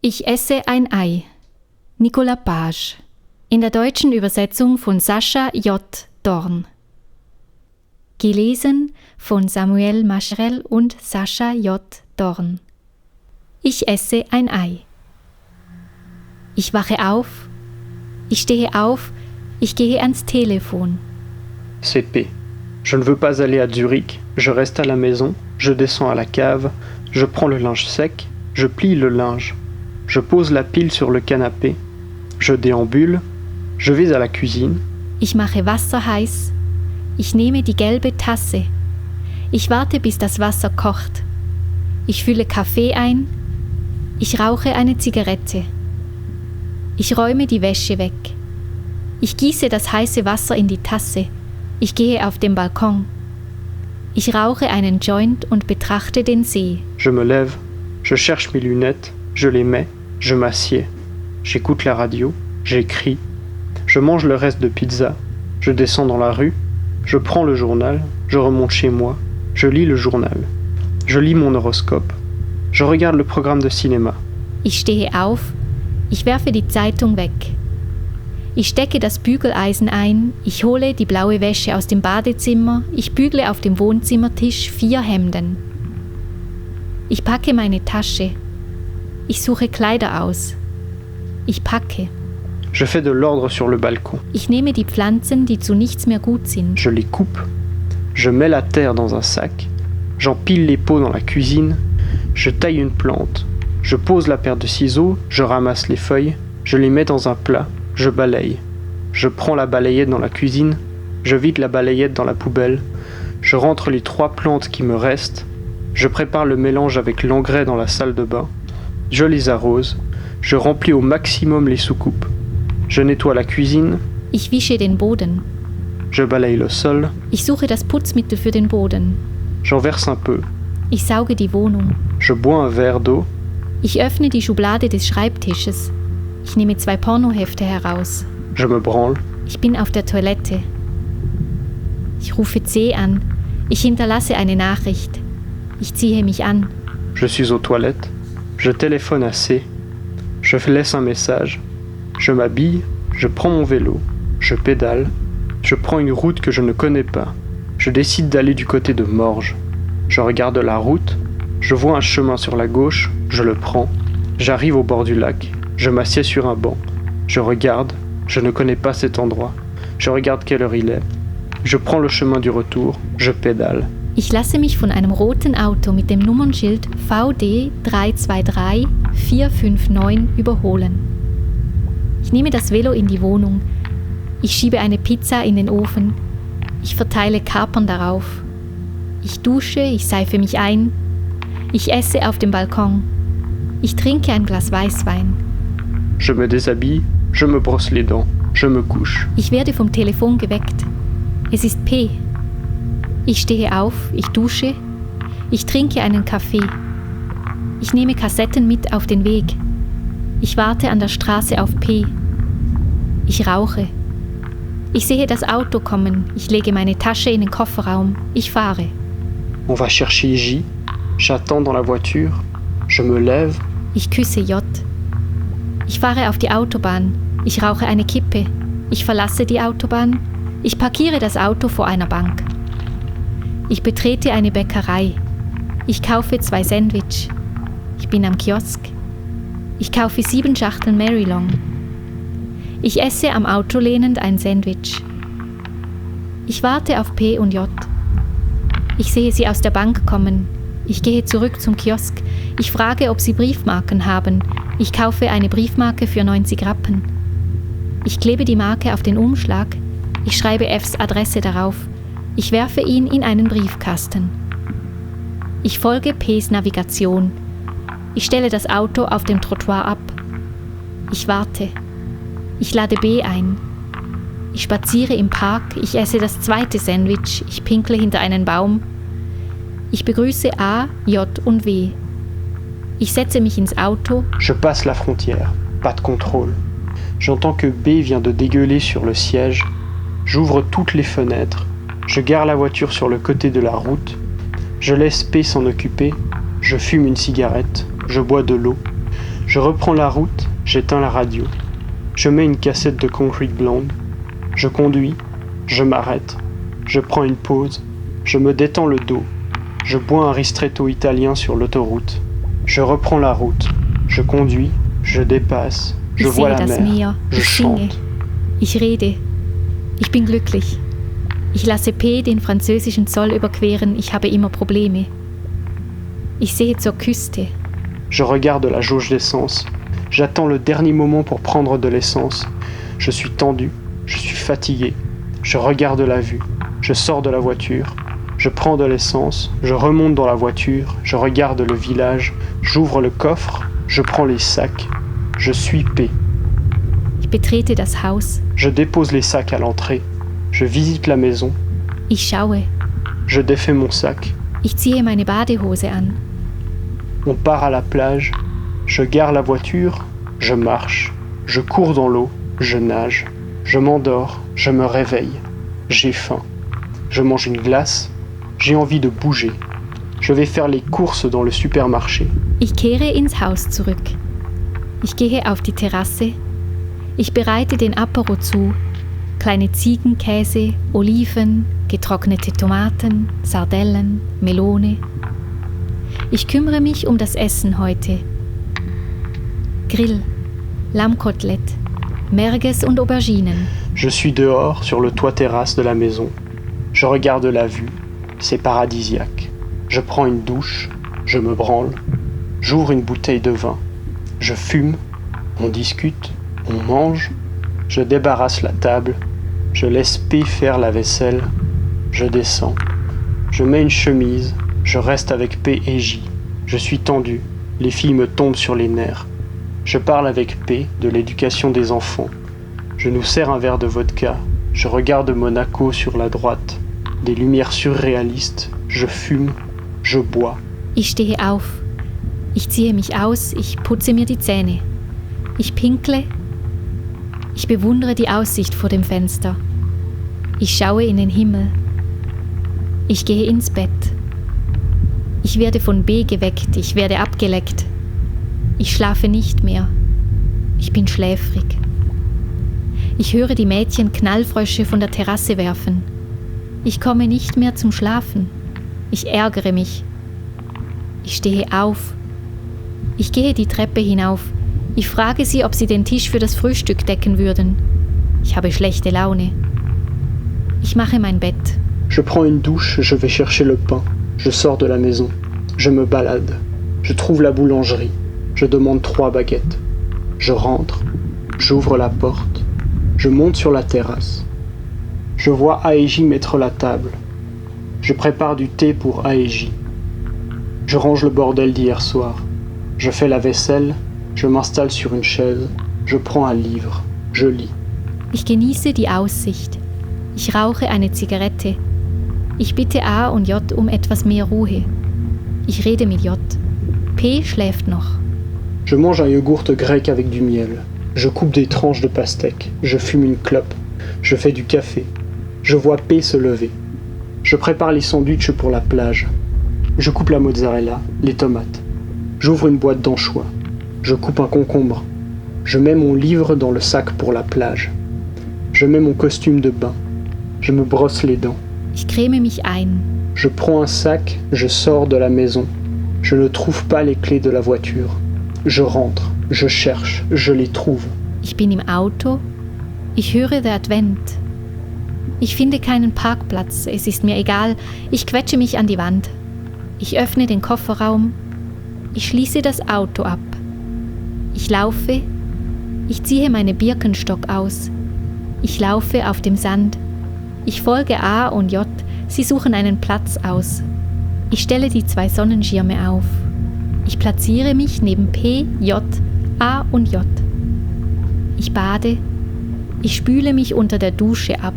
Ich esse ein Ei. Nicolas Page. In der deutschen Übersetzung von Sascha J. Dorn. Gelesen von Samuel Mascherel und Sascha J. Dorn. Ich esse ein Ei. Ich wache auf. Ich stehe auf. Ich gehe ans Telefon. C'est P. Je ne veux pas aller à Zurich. Je reste à la maison. Je descends à la cave. Je prends le linge sec. Je plie le linge. Je pose la pile sur le canapé. Je déambule. Je vais à la cuisine. Ich mache Wasser heiß. Ich nehme die gelbe Tasse. Ich warte, bis das Wasser kocht. Ich fülle Kaffee ein. Ich rauche eine Zigarette. Ich räume die Wäsche weg. Ich gieße das heiße Wasser in die Tasse. Ich gehe auf den Balkon. Ich rauche einen Joint und betrachte den See. Je me lève. Je cherche mes lunettes. Je les mets. Je m'assieds. J'écoute la radio. J'écris. Je mange le reste de pizza. Je descends dans la rue. Je prends le journal. Je remonte chez moi. Je lis le journal. Je lis mon horoscope. Je regarde le programme de cinéma. Ich stehe auf. Ich werfe die Zeitung weg. Ich stecke das Bügeleisen ein. Ich hole die blaue Wäsche aus dem Badezimmer. Ich bügle auf dem Wohnzimmertisch 4 Hemden. Ich packe meine Tasche. Ich suche Kleider aus. Ich packe. Je fais de l'ordre sur le balcon. Ich nehme die Pflanzen, die zu nichts mehr gut sind. Je les coupe. Je mets la terre dans un sac. J'empile les pots dans la cuisine. Je taille une plante. Je pose la paire de ciseaux. Je ramasse les feuilles. Je les mets dans un plat. Je balaye. Je prends la balayette dans la cuisine. Je vide la balayette dans la poubelle. Je rentre les 3 plantes qui me restent. Je prépare le mélange avec l'engrais dans la salle de bain. Je les arrose. Je remplis au maximum les soucoupes. Je nettoie la cuisine. Ich wische den Boden. Je balaye le sol. Ich suche das Putzmittel für den Boden. J'en verse un peu. Ich sauge die Wohnung. Je bois un verre d'eau. Ich öffne die Schublade des Schreibtisches. Ich nehme 2 Pornohefte heraus. Je me branle. Ich bin auf der Toilette. Ich rufe C an. Ich hinterlasse eine Nachricht. Ich ziehe mich an. Je suis aux toilettes. Je téléphone à C. Je laisse un message. Je m'habille. Je prends mon vélo. Je pédale. Je prends une route que je ne connais pas. Je décide d'aller du côté de Morges. Je regarde la route. Je vois un chemin sur la gauche. Je le prends. J'arrive au bord du lac. Je m'assieds sur un banc. Je regarde. Je ne connais pas cet endroit. Je regarde quelle heure il est. Je prends le chemin du retour. Je pédale. Ich lasse mich von einem roten Auto mit dem Nummernschild VD 323 459 überholen. Ich nehme das Velo in die Wohnung. Ich schiebe eine Pizza in den Ofen. Ich verteile Kapern darauf. Ich dusche, ich seife mich ein. Ich esse auf dem Balkon. Ich trinke ein Glas Weißwein. Je me déshabille, je me brosse les dents, je me couche. Ich werde vom Telefon geweckt. Es ist P. Ich stehe auf, ich dusche. Ich trinke einen Kaffee. Ich nehme Kassetten mit auf den Weg. Ich warte an der Straße auf P. Ich rauche. Ich sehe das Auto kommen. Ich lege meine Tasche in den Kofferraum. Ich fahre. On va chercher J. J'attends dans la voiture. Je me lève. Ich küsse J. Ich fahre auf die Autobahn. Ich rauche eine Kippe. Ich verlasse die Autobahn. Ich parkiere das Auto vor einer Bank. Ich betrete eine Bäckerei. Ich kaufe 2 Sandwich. Ich bin am Kiosk. Ich kaufe 7 Schachteln Marylong. Ich esse am Auto lehnend ein Sandwich. Ich warte auf P und J. Ich sehe sie aus der Bank kommen. Ich gehe zurück zum Kiosk. Ich frage, ob sie Briefmarken haben. Ich kaufe eine Briefmarke für 90 Rappen. Ich klebe die Marke auf den Umschlag. Ich schreibe Fs Adresse darauf. Ich werfe ihn in einen Briefkasten. Ich folge Ps Navigation. Ich stelle das Auto auf dem Trottoir ab. Ich warte. Ich lade B ein. Ich spaziere im Park. Ich esse das 2. Sandwich. Ich pinkle hinter einen Baum. Ich begrüße A, J und W. Ich setze mich ins Auto. Je passe la frontière. Pas de contrôle. J'entends que B vient de dégueuler sur le siège. J'ouvre toutes les fenêtres. Je gare la voiture sur le côté de la route. Je laisse P s'en occuper. Je fume une cigarette. Je bois de l'eau. Je reprends la route, j'éteins la radio. Je mets une cassette de Concrete Blonde. Je conduis, je m'arrête. Je prends une pause, je me détends le dos. Je bois un ristretto italien sur l'autoroute. Je reprends la route. Je conduis, je dépasse. Je vois la mer. Je chante. Ich rede. Ich bin glücklich. Ich lasse P den französischen Zoll überqueren. Ich habe immer Probleme. Ich sehe zur Küste. Je regarde la jauge d'essence. J'attends le dernier moment pour prendre de l'essence. Je suis tendu. Je suis fatigué. Je regarde la vue. Je sors de la voiture. Je prends de l'essence. Je remonte dans la voiture. Je regarde le village. J'ouvre le coffre. Je prends les sacs. Je suis P. Ich betrete das Haus. Je dépose les sacs à l'entrée. Je visite la maison. Ich schaue. Je défais mon sac. Ich ziehe meine Badehose an. On part à la plage. Je gare la voiture. Je marche. Je cours dans l'eau. Je nage. Je m'endors. Je me réveille. J'ai faim. Je mange une glace. J'ai envie de bouger. Je vais faire les courses dans le supermarché. Ich kehre ins Haus zurück. Ich gehe auf die Terrasse. Ich bereite den Apero zu. Kleine Ziegenkäse, Oliven, getrocknete Tomaten, Sardellen, Melone. Ich kümmere mich um das Essen heute. Grill, Lammkotelett, Merguez und Auberginen. Je suis dehors sur le toit terrasse de la maison. Je regarde la vue. C'est paradisiaque. Je prends une douche. Je me branle. J'ouvre une bouteille de vin. Je fume. On discute. On mange. Je débarrasse la table. Je laisse P faire la vaisselle. Je descends. Je mets une chemise. Je reste avec P et J. Je suis tendu. Les filles me tombent sur les nerfs. Je parle avec P de l'éducation des enfants. Je nous sers un verre de vodka. Je regarde Monaco sur la droite. Des lumières surréalistes. Je fume. Je bois. Ich stehe auf. Ich ziehe mich aus. Ich putze mir die Zähne. Ich pinkle. Ich bewundere die Aussicht vor dem Fenster. Ich schaue in den Himmel. Ich gehe ins Bett. Ich werde von B geweckt. Ich werde abgeleckt. Ich schlafe nicht mehr. Ich bin schläfrig. Ich höre die Mädchen Knallfrösche von der Terrasse werfen. Ich komme nicht mehr zum Schlafen. Ich ärgere mich. Ich stehe auf. Ich gehe die Treppe hinauf. Ich frage sie, ob sie den Tisch für das Frühstück decken würden. Ich habe schlechte Laune. Ich mache mein Bett. Je prends une douche, je vais chercher le pain. Je sors de la maison. Je me balade. Je trouve la boulangerie. Je demande 3 baguettes. Je rentre. J'ouvre la porte. Je monte sur la terrasse. Je vois Aeji mettre la table. Je prépare du thé pour Aeji. Je range le bordel d'hier soir. Je fais la vaisselle. Je m'installe sur une chaise. Je prends un livre. Je lis. Ich genieße die Aussicht. Ich rauche eine Zigarette. Ich bitte A und J um etwas mehr Ruhe. Ich rede mit J. P schläft noch. Je mange un yogourt grec avec du miel. Je coupe des tranches de pastèque. Je fume une clope. Je fais du café. Je vois P se lever. Je prépare les sandwichs pour la plage. Je coupe la mozzarella, les tomates. J'ouvre une boîte d'anchois. Je coupe un concombre. Je mets mon livre dans le sac pour la plage. Je mets mon costume de bain. Je me brosse les dents. Ich creme mich ein. Je prends un sac, je sors de la maison. Je ne trouve pas les clés de la voiture. Je rentre, je cherche, je les trouve. Ich bin im Auto. Ich höre der Advent. Ich finde keinen Parkplatz, es ist mir egal. Ich quetsche mich an die Wand. Ich öffne den Kofferraum. Ich schließe das Auto ab. Ich laufe. Ich ziehe meine Birkenstock aus. Ich laufe auf dem Sand. Ich folge A und J. Sie suchen einen Platz aus. Ich stelle die 2 Sonnenschirme auf. Ich platziere mich neben P, J, A und J. Ich bade. Ich spüle mich unter der Dusche ab.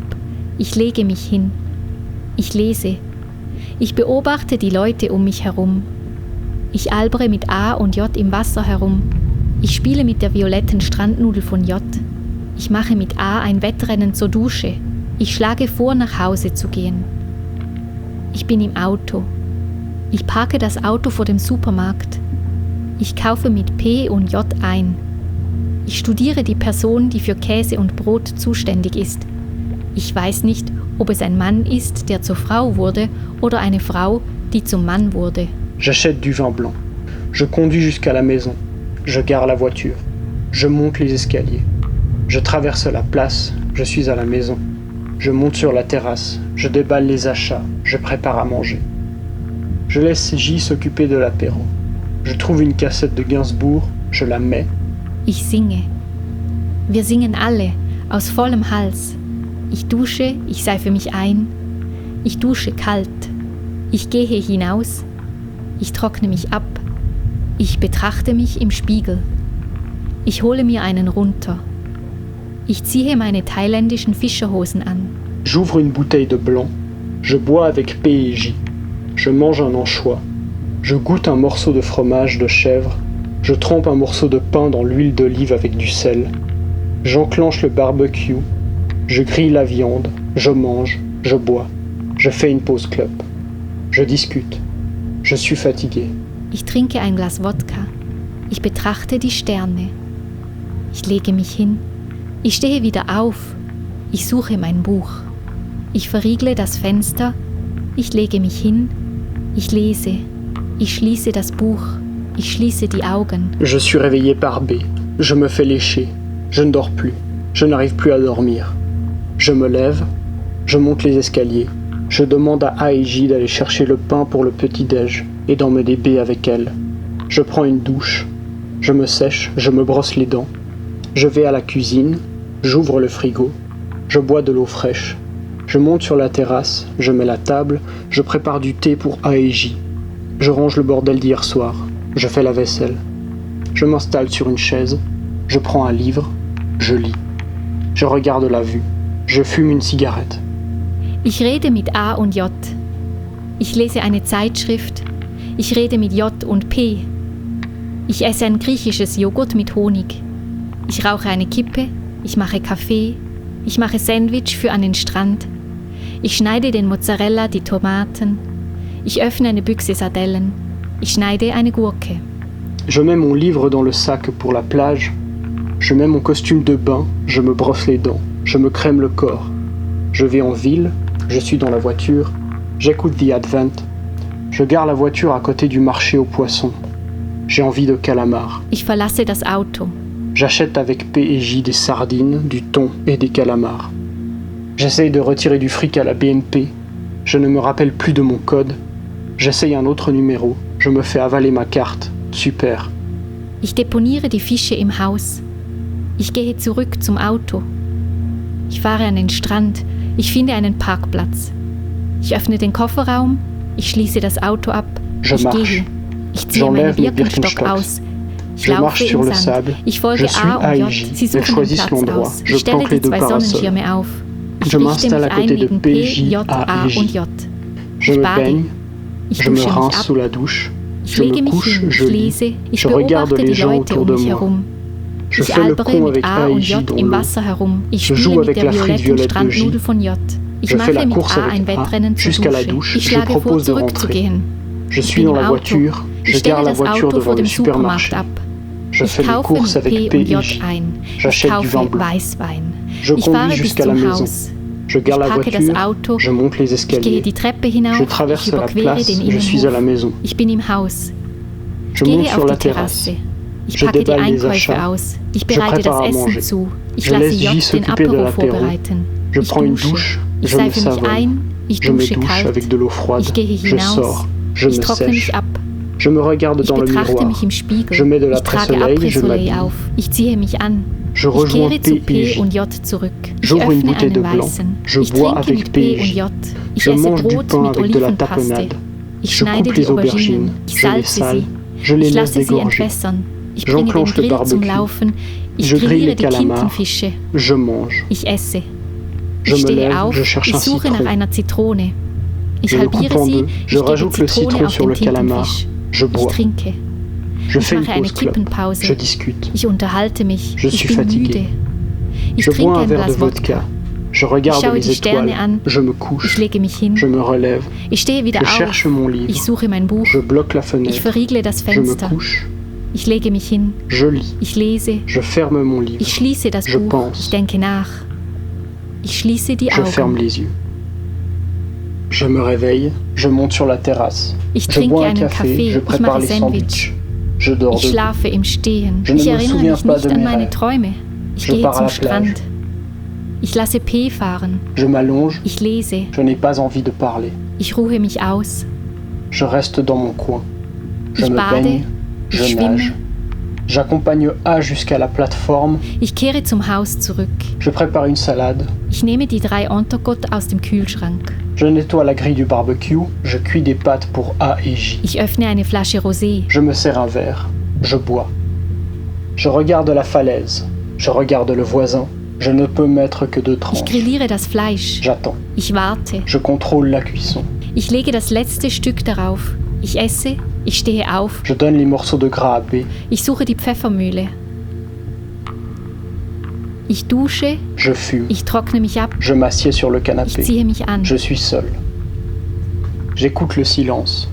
Ich lege mich hin. Ich lese. Ich beobachte die Leute um mich herum. Ich albere mit A und J im Wasser herum. Ich spiele mit der violetten Strandnudel von J. Ich mache mit A ein Wettrennen zur Dusche. Ich schlage vor, nach Hause zu gehen. Ich bin im Auto. Ich parke das Auto vor dem Supermarkt. Ich kaufe mit P und J ein. Ich studiere die Person, die für Käse und Brot zuständig ist. Ich weiß nicht, ob es ein Mann ist, der zur Frau wurde, oder eine Frau, die zum Mann wurde. J'achète du vin blanc. Je conduis jusqu'à la maison. Je gare la voiture. Je monte les escaliers. Je traverse la place. Je suis à la maison. Je monte sur la terrasse. Je déballe les achats. Je prépare à manger. Je laisse J s'occuper de l'apéro. Je trouve une cassette de Gainsbourg. Je la mets. Ich singe. Wir singen alle, aus vollem Hals. Ich dusche, ich seife mich ein. Ich dusche kalt. Ich gehe hinaus. Ich trockne mich ab. Ich betrachte mich im Spiegel. Ich hole mir einen runter. Ich ziehe meine thailändischen Fischerhosen an. J'ouvre une bouteille de blanc. Je bois avec P et J. Je mange un anchois. Je goûte un morceau de fromage de chèvre. Je trempe un morceau de pain dans l'huile d'olive avec du sel. J'enclenche le barbecue. Je grille la viande. Je mange. Je bois. Je fais une pause clope. Je discute. Je suis fatigué. Ich trinke ein Glas Wodka. Ich betrachte die Sterne. Ich lege mich hin. Ich stehe wieder auf. Ich suche mein Buch. Ich verriegle das Fenster. Ich lege mich hin. Ich lese. Ich schließe das Buch. Ich schließe die Augen. Je suis réveillé par B. Je me fais lécher. Je ne dors plus. Je n'arrive plus à dormir. Je me lève. Je monte les escaliers. Je demande à A et J d'aller chercher le pain pour le petit-déj et d'emmener B avec elle. Je prends une douche. Je me sèche. Je me brosse les dents. Je vais à la cuisine. J'ouvre le frigo. Je bois de l'eau fraîche. Je monte sur la terrasse. Je mets la table. Je prépare du thé pour A et J. Je range le bordel d'hier soir. Je fais la vaisselle. Je m'installe sur une chaise. Je prends un livre. Je lis. Je regarde la vue. Je fume une cigarette. Ich rede mit A und J. Ich lese eine Zeitschrift. Ich rede mit J und P. Ich esse ein griechisches Joghurt mit Honig. Ich rauche eine Kippe. Ich mache Kaffee. Ich mache Sandwich für an den Strand. Ich schneide den Mozzarella, die Tomaten. Ich öffne eine Büchse Sardellen. Ich schneide eine Gurke. Je mets mon livre dans le sac pour la plage. Je mets mon costume de bain. Je me brosse les dents. Je me crème le corps. Je vais en ville. Je suis dans la voiture. J'écoute The Advent. Je gare la voiture à côté du marché aux poissons. J'ai envie de calamars. Ich verlasse das Auto. J'achète avec P et J des sardines, du thon et des calamars. J'essaye de retirer du fric à la BNP. Je ne me rappelle plus de mon code. J'essaye un autre numéro. Je me fais avaler ma carte. Super. Ich deponiere die Fische im Haus. Ich gehe zurück zum Auto. Ich fahre an den Strand. Ich finde einen Parkplatz. Ich öffne den Kofferraum. Ich schließe das Auto ab. Je ich marche. gehe. Ich ziehe meinen Birkenstock aus. Ich Je laufe marche sur im le Sand. sable. Ich folge Je suis A A und et J. J. Sie Elles suchen den choisissent Platz l'endroit. aus. Je Ich stelle planque die les deux 2 parasols. Sonnenschirme auf. Ich Je richte m'installe mich à ein côté de neben P, P, J, J, A A et J. und J. Je Ich me bade. baigne. Ich Je me dusche mich rince ab. sous la douche. Ich Je lege me mich couche. hin, ich Je lis. lese, ich Je regarde beobachte les die gens Leute autour um de mich moi. herum. Je Ich fais le albere con mit avec A A et und J J dans im l'eau. Wasser herum. Ich Je spiele joue mit avec der la frite violetten violette de Strandnudel J. von J. Ich Je fais la mache mit course A avec ein A Wettrennen zur jusqu'à la Dusche. douche. Ich Je schlage vor, propose de rentrer. zurückzugehen. Je Ich suis bin dans im la Auto. voiture. Ich Je stelle gare la das voiture Auto vor devant le dem Supermarkt supermarché. ab. Je Ich fais mes kaufe courses mit avec P P und et J J. ein. Ich J'achète du kaufe vin blanc. Weißwein. Je Ich conduis fahre bis jusqu'à la zum maison. Haus. Je gare Ich la parke das voiture. Auto. Je monte les Ich gehe escaliers. die Treppe hinauf. Je Ich traverse la überquere place. den Je suis à la Innenhof. maison. Ich bin im Haus. Ich Je gehe monte auf sur die la terrasse. Terrasse. Ich Je packe die déballe les Einkäufe achats. aus. Ich Je bereite das prépare à Essen manger. zu. Ich Je lasse laisse J J den s'occuper de Apero l'apéro. vorbereiten. Je Ich prends une dusche. douche. Ich Je me seife mich savonne. ein. Ich Je me dusche douche kalt. avec de l'eau froide. Ich gehe Je hinaus. sors. Je Ich me trockne mich sèche. ab. Je me regarde Ich dans le betrachte miroir. mich im Spiegel. Je mets de Ich trage l'après-soleil. Je Après-Soleil m'habille. auf. Ich ziehe mich an. Je Ich rejoins kehre zu P et P J. und J zurück. Ich J'ouvre une öffne bouteille de einen blanc. weißen. Je Ich bois trinke avec mit P P et und J. J. Ich Je esse mange du Brot pain mit avec de la Olivenpaste. tapenade. Ich Je schneide coupe die les aubergines. Auberginen. Ich Je les salze sale. sie. Je les Ich laisse lasse sie dégorger. entwässern. Ich bringe den J'enclenche le Grill zum barbecue. Laufen. Ich Je grille grilliere les die calamars. Tintenfische. Je mange. Ich esse. Je Ich me stehe lève. auf. Je cherche Ich un suche nach citron. einer Zitrone. Ich Je le coupe halbiere en sie. deux. Ich Je gebe rajoute le Zitrone citron auf sur den le calamar. Tintenfisch. Je Ich bois. trinke. Je Ich fais une mache eine pause clope. Kippenpause. Je discute. Ich unterhalte mich. Je Ich suis bin fatigué. müde. Ich Je bois trinke un ein verre de Glas Wodka. vodka. Je Ich regarde schaue les die Sterne étoiles. an. Je me Ich couche. lege mich hin. Je me relève. Ich stehe wieder Je auf. cherche mon livre. Ich suche mein Buch. Je bloque la Ich fenêtre. verriegle das Je me Fenster. couche. Ich lege mich hin. Je lis. Ich lese. Je ferme mon livre. Ich schließe das Je Buch. pense. Ich denke nach. Ich schließe die Je ferme Augen. les yeux. Je me réveille, je monte sur la terrasse. Ich Je trinke bois un einen café, Kaffee. je Ich prépare mache les Sandwich. sandwichs. Je dors Ich debout. schlafe im Stehen. Je ne Ich me erinnere souviens mich pas nicht de an mes meine rêves. Träume. Ich Je gehe pars à zum la plage. Strand. Ich lasse P fahren. Je m'allonge, Ich lese. je n'ai pas envie de parler. Ich ruhe mich aus. Je reste dans mon coin. Je Ich me bade. baigne, je Ich nage. schwimme. J'accompagne A jusqu'à la plateforme. Ich kehre zum Haus zurück. Je prépare une salade. Ich nehme die 3 Entrecote aus dem Kühlschrank. Je nettoie la grille du barbecue. Je cuis des pâtes pour A et J. Ich öffne eine Flasche Rosé. Je me sers un verre. Je bois. Je regarde la falaise. Je regarde le voisin. Je ne peux mettre que 2 Ich tranches. grilliere das Fleisch. J'attends. Ich warte. Je contrôle la cuisson. Ich lege das letzte Stück darauf. Ich esse. Ich stehe auf. Je donne les morceaux de gras à B. Ich suche die Pfeffermühle. Ich dusche. Je fume. Ich trockne mich ab. Je m'assieds sur le Ich canapé. ziehe mich an. Je suis seul. J'écoute le silence.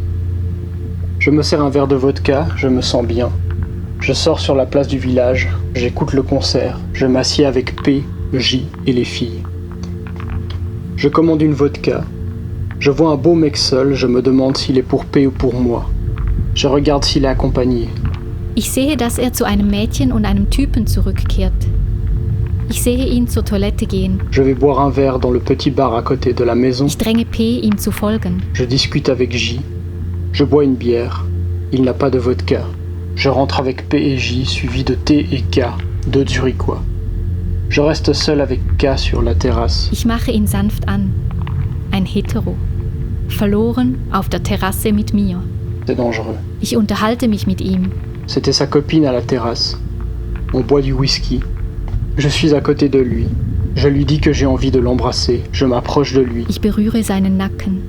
Je me sers un verre de vodka, je me sens bien. Je sors sur la place du village, j'écoute le concert, je m'assieds avec P, J et les filles. Je commande une vodka. Je vois un beau mec seul, je me demande s'il est pour P ou pour moi. Je regarde s'il est accompagné. Ich sehe, dass er zu einem Mädchen und einem Typen zurückkehrt. Ich sehe ihn zur Toilette gehen. Je vais boire un verre dans le petit bar à côté de la maison. Ich dränge P, ihm zu folgen. Je discute avec J. Je bois une bière. Il n'a pas de vodka. Je rentre avec P et J, suivi de T et K, 2 Zurichois. Je reste seul avec K sur la terrasse. Ich mache ihn sanft an. Ein Hetero. Verloren auf der Terrasse mit mir. C'est dangereux. Ich unterhalte mich mit ihm. C'était sa copine à la terrasse. On boit du whisky. Je suis à côté de lui. Je lui dis que j'ai envie de l'embrasser. Je m'approche de lui. Ich berühre seinen Nacken.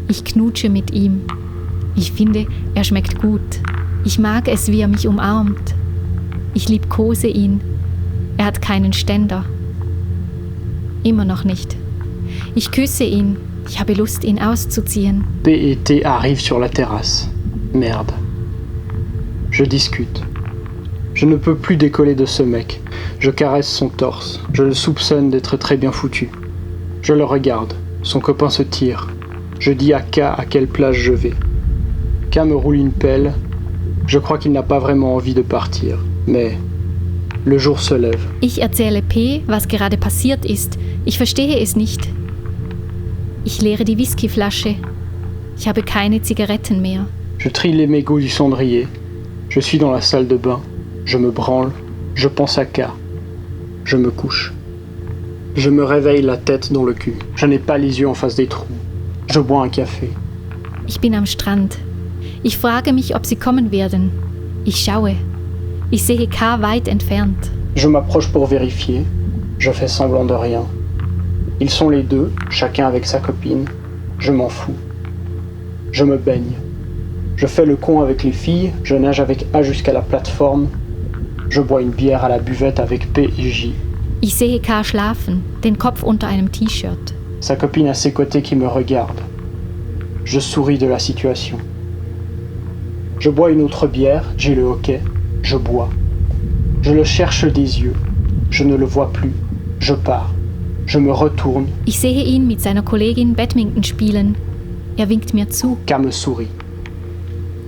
Ich knutsche mit ihm. Ich finde, er schmeckt gut. Ich mag es, wie er mich umarmt. Ich liebkose ihn. Er hat keinen Ständer. Immer noch nicht. Ich küsse ihn. Ich habe Lust, ihn auszuziehen. P et T arrivent sur la terrasse. Merde. Je discute. Je ne peux plus décoller de ce mec. Je caresse son torse. Je le soupçonne d'être très bien foutu. Je le regarde. Son copain se tire. Je dis à K à quelle plage je vais. K me roule une pelle. Je crois qu'il n'a pas vraiment envie de partir. Mais le jour se lève. Ich erzähle P, was gerade passiert ist. Ich verstehe es nicht. Ich leere die Whiskyflasche. Ich habe keine Zigaretten mehr. Je trie les mégots du cendrier. Je suis dans la salle de bain. Je me branle. Je pense à K. Je me couche. Je me réveille la tête dans le cul. Je n'ai pas les yeux en face des trous. Je bois un café. Ich bin am Strand. Ich frage mich, ob sie kommen werden. Ich schaue. Ich sehe K weit entfernt. Je m'approche pour vérifier. Je fais semblant de rien. Ils sont les deux, chacun avec sa copine. Je m'en fous. Je me baigne. Je fais le con avec les filles. Je nage avec A jusqu'à la plateforme. Je bois une bière à la buvette avec P et J. Ich sehe K schlafen, den Kopf unter einem T-Shirt. Sa copine à ses côtés qui me regarde. Je souris de la situation. Je bois une autre bière, j'ai le hoquet. Je bois. Je le cherche des yeux. Je ne le vois plus. Je pars. Je me retourne. Ich sehe ihn mit seiner Kollegin Badminton spielen. Er winkt mir zu. K me sourit.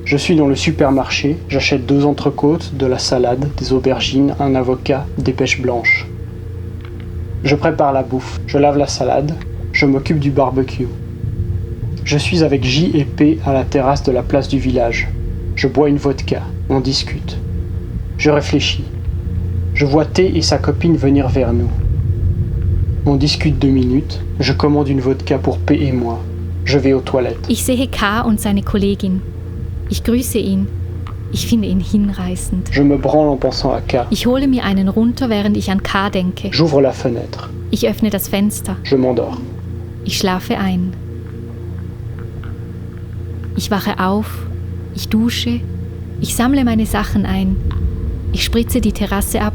Je suis dans le supermarché, j'achète 2 entrecôtes, de la salade, des aubergines, un avocat, des pêches blanches. Je prépare la bouffe, je lave la salade, je m'occupe du barbecue. Je suis avec J et P à la terrasse de la place du village. Je bois une vodka, on discute. Je réfléchis. Je vois T et sa copine venir vers nous. On discute 2 minutes, je commande une vodka pour P et moi. Je vais aux toilettes. Ich sehe K und seine Kollegin. Ich grüße ihn. Ich finde ihn hinreißend. Je me branle en pensant à K. Ich hole mir einen runter, während ich an K denke. J'ouvre la fenêtre. Ich öffne das Fenster. Je m'endors. Ich schlafe ein. Ich wache auf. Ich dusche. Ich sammle meine Sachen ein. Ich spritze die Terrasse ab.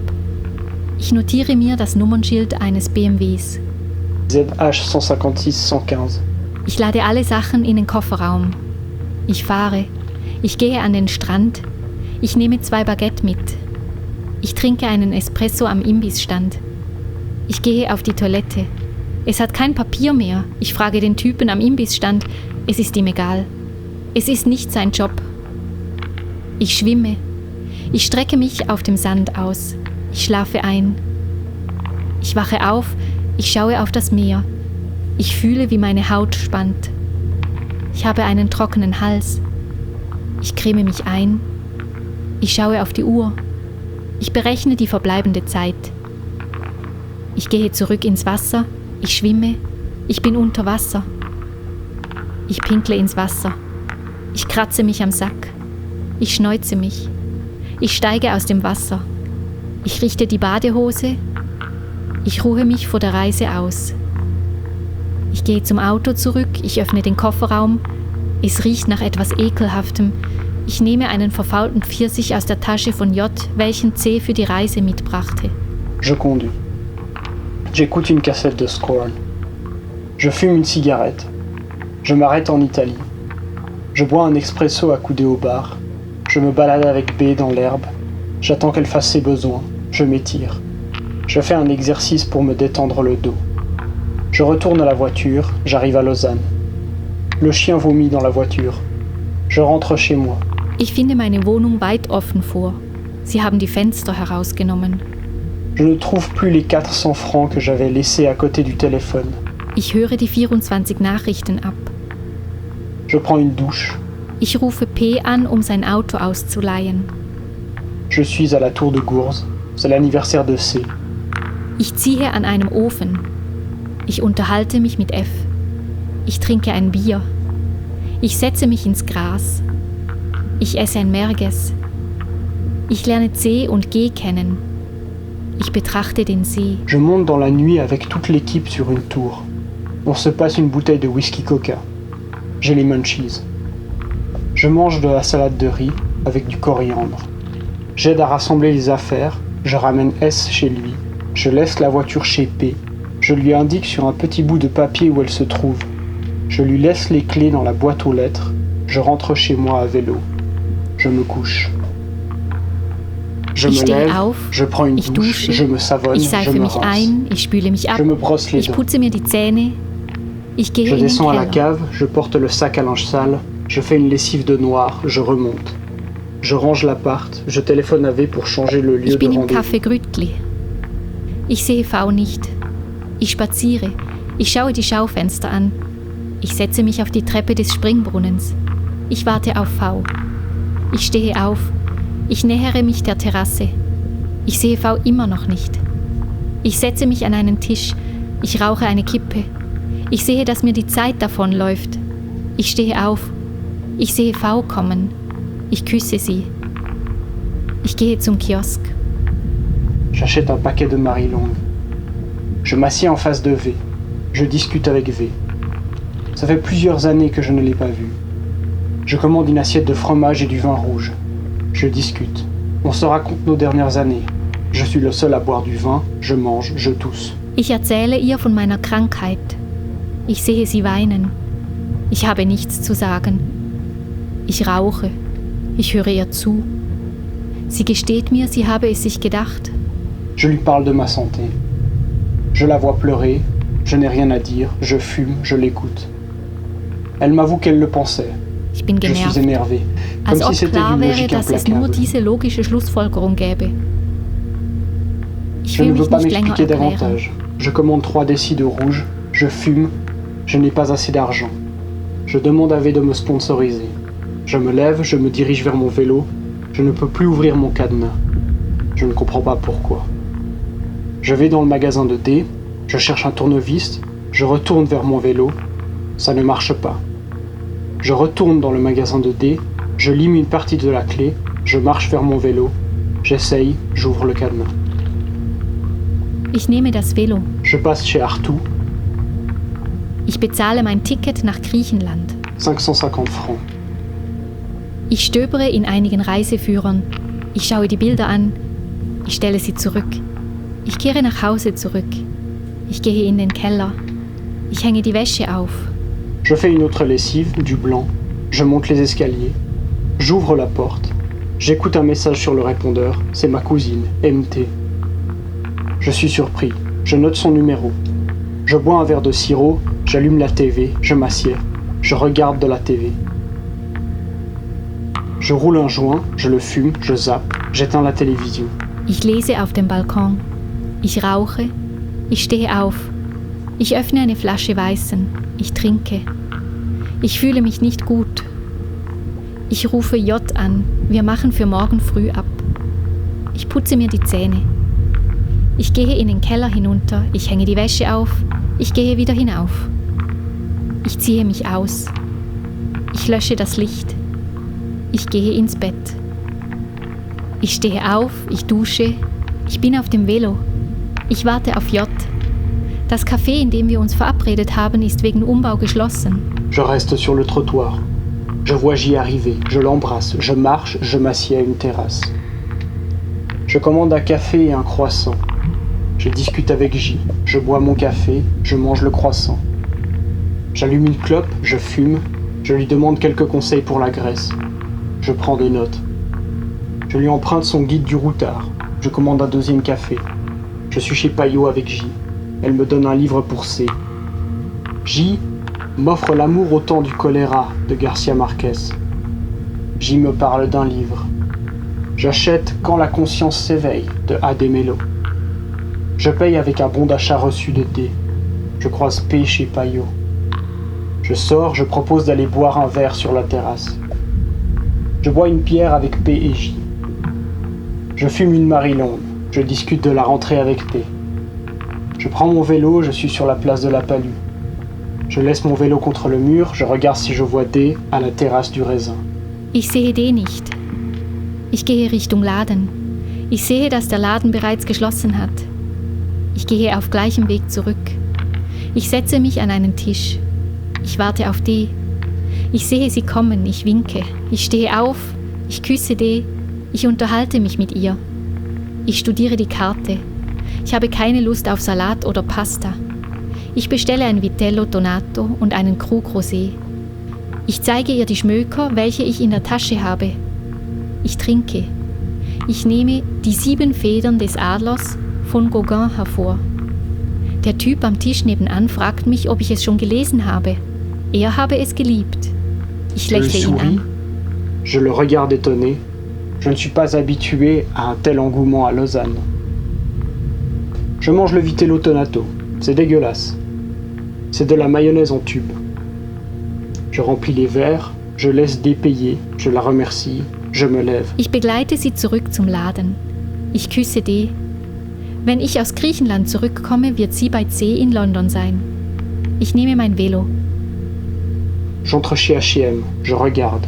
Ich notiere mir das Nummernschild eines BMWs. ZH 156 115. Ich lade alle Sachen in den Kofferraum. Ich fahre. Ich gehe an den Strand. Ich nehme 2 Baguette mit. Ich trinke einen Espresso am Imbissstand. Ich gehe auf die Toilette. Es hat kein Papier mehr. Ich frage den Typen am Imbissstand. Es ist ihm egal. Es ist nicht sein Job. Ich schwimme. Ich strecke mich auf dem Sand aus. Ich schlafe ein. Ich wache auf. Ich schaue auf das Meer. Ich fühle, wie meine Haut spannt. Ich habe einen trockenen Hals. Ich creme mich ein. Ich schaue auf die Uhr. Ich berechne die verbleibende Zeit. Ich gehe zurück ins Wasser. Ich schwimme. Ich bin unter Wasser. Ich pinkle ins Wasser. Ich kratze mich am Sack. Ich schneuze mich. Ich steige aus dem Wasser. Ich richte die Badehose. Ich ruhe mich vor der Reise aus. Ich gehe zum Auto zurück. Ich öffne den Kofferraum. Es riecht nach etwas Ekelhaftem. Ich nehme einen verfaulten Pfirsich aus der Tasche von J, welchen C für die Reise mitbrachte. Je conduis. J'écoute une cassette de Scorn. Je fume une cigarette. Je m'arrête en Italie. Je bois un expresso accoudé au bar. Je me balade avec B dans l'herbe. J'attends qu'elle fasse ses besoins. Je m'étire. Je fais un exercice pour me détendre le dos. Je retourne à la voiture. J'arrive à Lausanne. Le chien vomit dans la voiture. Je rentre chez moi. Ich finde meine Wohnung weit offen vor. Sie haben die Fenster herausgenommen. Je ne trouve plus les 400 francs que j'avais laissés à côté du téléphone. Ich höre die 24 Nachrichten ab. Je prends une douche. Ich rufe P an, um sein Auto auszuleihen. Je suis à la Tour de Gourze. C'est l'anniversaire de C. Ich ziehe an einem Ofen. Ich unterhalte mich mit F. Ich trinke ein Bier. Ich setze mich ins Gras. Ich esse ein Merguez. Ich lerne C und G kennen. Ich betrachte den See. Je monte dans la nuit avec toute l'équipe sur une tour. On se passe une bouteille de whisky coca. J'ai les munchies. Je mange de la salade de riz avec du coriandre. J'aide à rassembler les affaires. Je ramène S chez lui. Je laisse la voiture chez P. Je lui indique sur un petit bout de papier où elle se trouve. Je lui laisse les clés dans la boîte aux lettres. Je rentre chez moi à vélo. Je me couche. Je me lève, je prends une douche, je me savonne, ich seife je me mich rince. ein, ich spüle mich ab, Je me brosse les ich dents. putze mir die Zähne, ich gehe Je in den descends à la Keller. cave, je porte le sac à linge sale, je fais une lessive de noir, je remonte. Je range l'appart, je téléphone à V pour changer le lieu Ich de bin im rendez-vous. Café Grütli. Ich sehe V nicht. Ich spaziere. Ich schaue die Schaufenster an. Ich setze mich auf die Treppe des Springbrunnens. Ich warte auf V. Ich stehe auf. Ich nähere mich der Terrasse. Ich sehe V immer noch nicht. Ich setze mich an einen Tisch. Ich rauche eine Kippe. Ich sehe, dass mir die Zeit davonläuft. Ich stehe auf. Ich sehe V kommen. Ich küsse sie. Ich gehe zum Kiosk. J'achète un paquet de Marie-Longue. Je m'assieds en face de V. Je discute avec V. Ça fait plusieurs années que je ne l'ai pas vu. Je commande une assiette de fromage et du vin rouge. Je discute. On se raconte nos dernières années. Je suis le seul à boire du vin. Je mange, je tousse. Ich erzähle ihr von meiner Krankheit. Ich sehe sie weinen. Ich habe nichts zu sagen. Ich rauche. Ich höre ihr zu. Sie gesteht mir, sie habe es sich gedacht. Je lui parle de ma santé. Je la vois pleurer. Je n'ai rien à dire. Je fume, je l'écoute. Elle m'avoue qu'elle le pensait. Ich bin Je suis genervt. énervé. Comme Als si ob c'était klar une wäre, logique dass es nur implacable. diese logische Schlussfolgerung gäbe. Ich Je will ne mich veux pas nicht länger m'expliquer erklären. davantage. Je commande 3 décis de rouge. Je fume. Je n'ai pas assez d'argent. Je demande à V de me sponsoriser. Je me lève, je me dirige vers mon vélo. Je ne peux plus ouvrir mon cadenas. Je ne comprends pas pourquoi. Je vais dans le magasin de D. Je cherche un tournevis. Je retourne vers mon vélo. Ça ne marche pas. Je retourne dans le magasin de D. Je lime une partie de la clé. Je marche vers mon vélo. J'essaye, j'ouvre le cadenas. Ich nehme das Velo. Je passe chez Artout. Ich bezahle mein Ticket nach Griechenland. 550 francs. Ich stöbere in einigen Reiseführern. Ich schaue die Bilder an. Ich stelle sie zurück. Ich kehre nach Hause zurück. Ich gehe in den Keller. Ich hänge die Wäsche auf. Je fais une autre lessive, du blanc. Je monte les escaliers. J'ouvre la porte. J'écoute un message sur le répondeur, c'est ma cousine, MT. Je suis surpris, je note son numéro. Je bois un verre de sirop, j'allume la TV, je m'assieds, je regarde de la TV. Je roule un joint, je le fume, je zappe, j'éteins la télévision. Ich lese auf dem Balkon. Ich rauche. Ich stehe auf. Ich öffne eine Flasche Weißen. Ich trinke. Ich fühle mich nicht gut. Ich rufe J an. Wir machen für morgen früh ab. Ich putze mir die Zähne. Ich gehe in den Keller hinunter. Ich hänge die Wäsche auf. Ich gehe wieder hinauf. Ich ziehe mich aus. Ich lösche das Licht. Ich gehe ins Bett. Ich stehe auf, ich dusche, ich bin auf dem Velo. Ich warte auf J. Das Café, in dem wir uns verabredet haben, ist wegen Umbau geschlossen. Je reste sur le trottoir. Je vois J arriver, je l'embrasse, je marche, je m'assieds à une terrasse. Je commande un café et un croissant. Je discute avec J, je bois mon café, je mange le croissant. J'allume une clope, je fume, je lui demande quelques conseils pour la Grèce. Je prends des notes. Je lui emprunte son guide du routard. Je commande un deuxième café. Je suis chez Payot avec J. Elle me donne un livre pour C. J m'offre L'amour au temps du choléra de Garcia Marquez. J me parle d'un livre. J'achète Quand la conscience s'éveille de A. de Mello. Je paye avec un bon d'achat reçu de D. Je croise P chez Payot. Je sors, je propose d'aller boire un verre sur la terrasse. Je bois une bière avec P et J. Je fume une Marie-Longue. Je discute de la rentrée avec T. Je prends mon vélo, je suis sur la place de la Palue. Je laisse mon vélo contre le mur, je regarde si je vois D à la terrasse du Raisin. Ich sehe D nicht. Ich gehe Richtung Laden. Ich sehe, dass der Laden bereits geschlossen hat. Ich gehe auf gleichem Weg zurück. Ich setze mich an einen Tisch. Ich warte auf D. Ich sehe sie kommen, ich winke. Ich stehe auf, ich küsse D. Ich unterhalte mich mit ihr. Ich studiere die Karte. Ich habe keine Lust auf Salat oder Pasta. Ich bestelle ein Vitello Donato und einen Krug Rosé. Ich zeige ihr die Schmöker, welche ich in der Tasche habe. Ich trinke. Ich nehme Die 7 Federn des Adlers von Gauguin hervor. Der Typ am Tisch nebenan fragt mich, ob ich es schon gelesen habe. Er habe es geliebt. Ich lächle ihn an. Je le regarde étonné. Je ne suis pas habitué à un tel engouement à Lausanne. Je mange le Vitello Donato. C'est dégueulasse. C'est de la mayonnaise en tube. Je remplis les verres, je laisse dépayer, je la remercie, je me lève. Ich begleite sie zurück zum Laden. Ich küsse D. Wenn ich aus Griechenland zurückkomme, wird sie bei C in London sein. Ich nehme mein Velo. J'entre chez H&M, je regarde.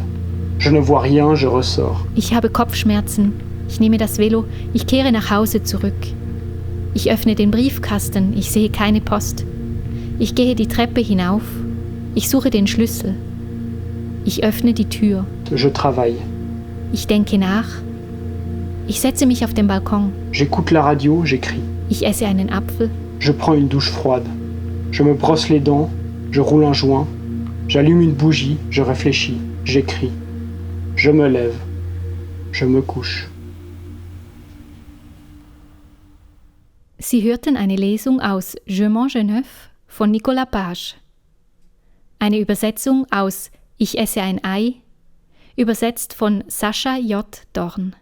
Je ne vois rien, je ressors. Ich habe Kopfschmerzen. Ich nehme das Velo. Ich kehre nach Hause zurück. Ich öffne den Briefkasten. Ich sehe keine Post. Ich gehe die Treppe hinauf. Ich suche den Schlüssel. Ich öffne die Tür. Je travaille. Ich denke nach. Ich setze mich auf den Balkon. J'écoute la radio, j'écris. Ich esse einen Apfel. Je prends une douche froide. Je me brosse les dents, je roule un joint. J'allume une bougie, je réfléchis, j'écris. Je me lève. Je me couche. Sie hörten eine Lesung aus Je mange un œuf von Nicolas Page. Eine Übersetzung aus Ich esse ein Ei, übersetzt von Sascha J. Dorn.